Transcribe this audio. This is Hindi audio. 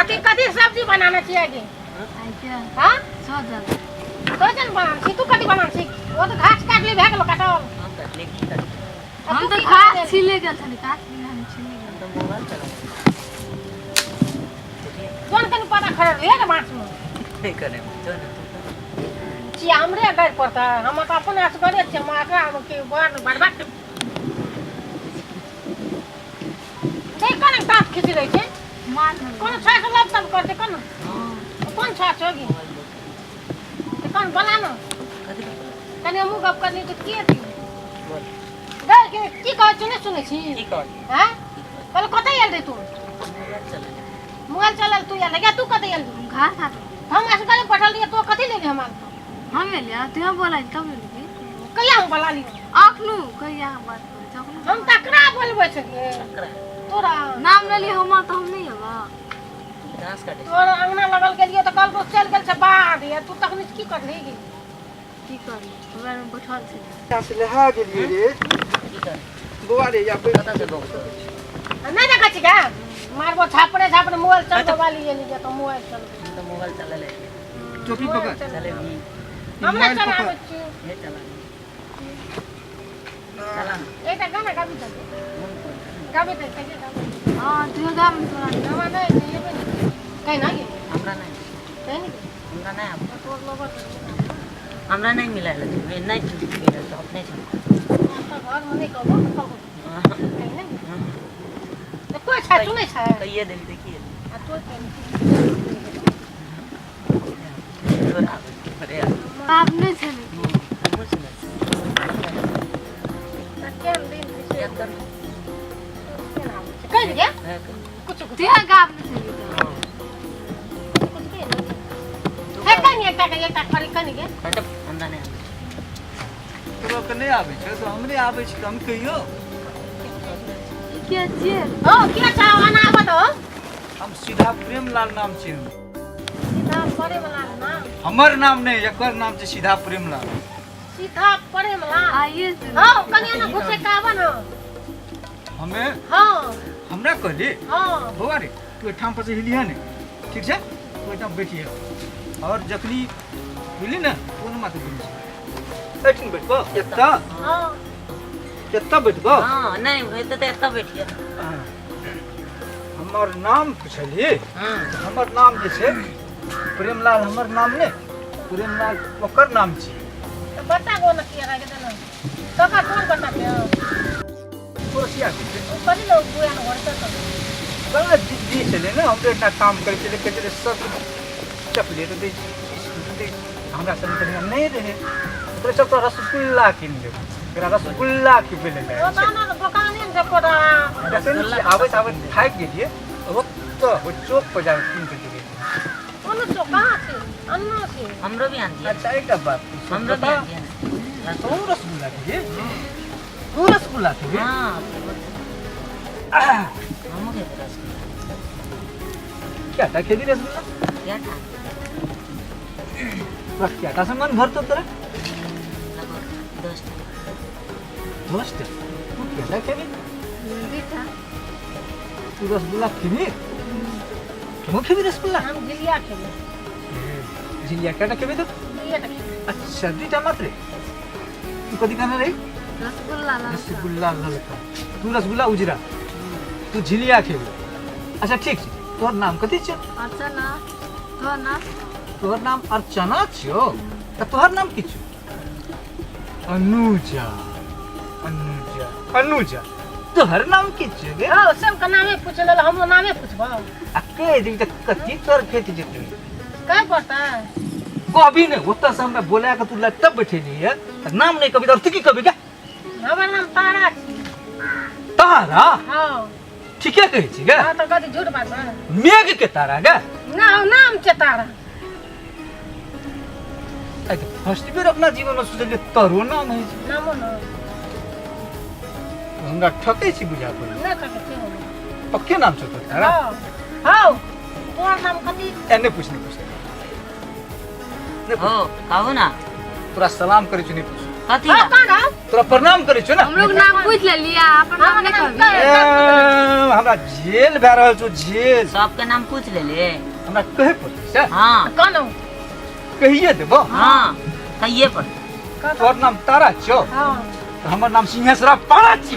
अति कथी सब्जी बनाना चाहिए आगे हां सोजन बना छी तू कथी बना छी वो तो घास काट ले भाग लो काटल हम तो घास छीले गेल छली काट ले हम छीले गेल तो मोबाइल चला जोन कनी पता खड़ ले के माछ में नहीं करे जोन छी हमरे गाड़ पड़ता हम तो अपन आस करे छ माका के बार बर्बाद नहीं कने टाप खींच रही छे मार कौन छाछ लब तब करते कौन कौन छाछ होगी तो कौन बोला ना कने मुंह गप करनी तो की थी बोल गए के की कह सुने छी की कह हैं कल कतै आल रे तू मोबाइल चलल तू आल क्या तू कतै आल घर खा हम असगरे पठल दिए तो कथि ले हमार हम ले तू बोला तब ले कहिया हम बोला ली आखनु कहिया बात हम तकरा बोलबे छ तोरा नाम ले ली हम तो हम नहीं हवा घास काटे तोरा अंगना लगल गेलियो तो कल को चल गेल छ बाढ़ ये तू तखनी की कर लेगी की कर हमरा में बैठल छै से लहा गेलिए रे की कर बुआ रे या पे पता से बहुत नहीं देखा छी का मारबो छापड़े मोबाइल चलबो वाली ये नहीं तो मोबाइल चल तो मोबाइल चला ले टोपी पकड़ चले भी हमरा चलावे छी ये चला चला एटा गाना गाबी दे गाबी दे कहिए गाबी हां तू गाम तोरा गावा नहीं ये कहीं ना हमरा नहीं कहीं नहीं हमरा नहीं तो लोग हमरा नहीं मिला ले नहीं मिला तो अपने से घर में नहीं कहबो कहीं नहीं तो कोई छा तू नहीं छा तो ये दे देखिए आ तो अरे आप नहीं चले कुछ नहीं तकेल दिन से कर कह दिया कुछ कुछ ये गाब नहीं चली कुछ के है कहीं एक करी कनी के हट हमरा नहीं तोरा के नहीं आवे छै तो हमरे आवे छै हम कहियो क्या छिए ओ क्या चाहना बताओ हम सीधा प्रेमलाल नाम छी सीधा प्रेमलाल नाम हमर नाम नहीं एकर नाम छै सीधा प्रेमलाल सीधा प्रेमलाल आइए हां कनिया ना घुसे कावन हमें हां हमरा कहली हां बुआ रे तू ठाम पर से हिलिया ने ठीक छै तू एकदम बैठिए और जखनी हिली ना कोन माते बोली बैठिन बैठबो एत्ता हां एत्ता बैठबो हां नहीं एत्ता तो एत्ता बैठिए हमर नाम पूछलिए हां हमर नाम जे छै प्रेमलाल हमर नाम ने प्रेमलाल ओकर नाम छी तो बता गो न किया के देना काका कौन बता के कोसिया कनी लोग बुया न होता तो बड़ा जिद्दी चले ना हम इतना काम करे चले के सब चॉकलेट दे हमरा सब नहीं रहे तो सब तो रसगुल्ला किन ले तेरा रसगुल्ला की बेले ले ओ ना दुकाने से पड़ा रसगुल्ला आवे खाए के लिए वो तो वो चौक पर जा किन के दे कौन चौक कहां से अन्ना से हमरो भी आन दिया अच्छा एक बात हमरो भी आन दिया तो रसगुल्ला के तू रसगुल्ला के हां हम के रसगुल्ला क्या था खेती रसगुल्ला क्या था बस क्या था सामान भर तो तेरा दोस्त तू क्या खेली बेटा तू रसगुल्ला खेली क्यों खेली रसगुल्ला हम जिलिया खेली जिलिया क्या खेली तो अच्छा दीटा मात्र तू कदी खाना रही रसगुल्ला ललका तू रसगुल्ला उजरा तू झिलिया खेली अच्छा ठीक छै तोर नाम कथि छै अर्चना तोर नाम अर्चना छियो त तोहर नाम की छियो अनुजा तोहर नाम की छियो गे हां सब का नामे पूछले हमरो नामे पूछबो आ के दिन तक कथि तोर खेती जेते काय पता कभी ने ओता से हमरा बोला के तू ल तब बैठेली है नाम नहीं कभी और की कभी का हमर नाम तारा छी तारा हां ठीक है कहै छी गे हां त कथि झूठ बात बा मेघ के तारा गे ना नाम छै तारा आई फर्स्ट बेर अपना जीवन में सोचले तोरो नाम है नाम न हमरा ठकै छी बुझा पर ना ठकै छी पक्के नाम छ तारा हां तोर नाम कथि एने पूछने हां कहू ना तोरा सलाम करै छी नहीं पूछ कथि तोरा प्रणाम करै छी ना हम लोग नाम पूछ ले लिया अपन नाम नहीं कहबी हमरा जेल भए रहल छौ जेल सबके नाम पूछ ले हमरा कहे पड़तै से हाँ कहनो कहिए देबो हाँ कहिए पर तोर नाम तारा छौ हाँ तो हमर नाम सिंहेश्वर पाड़ा छी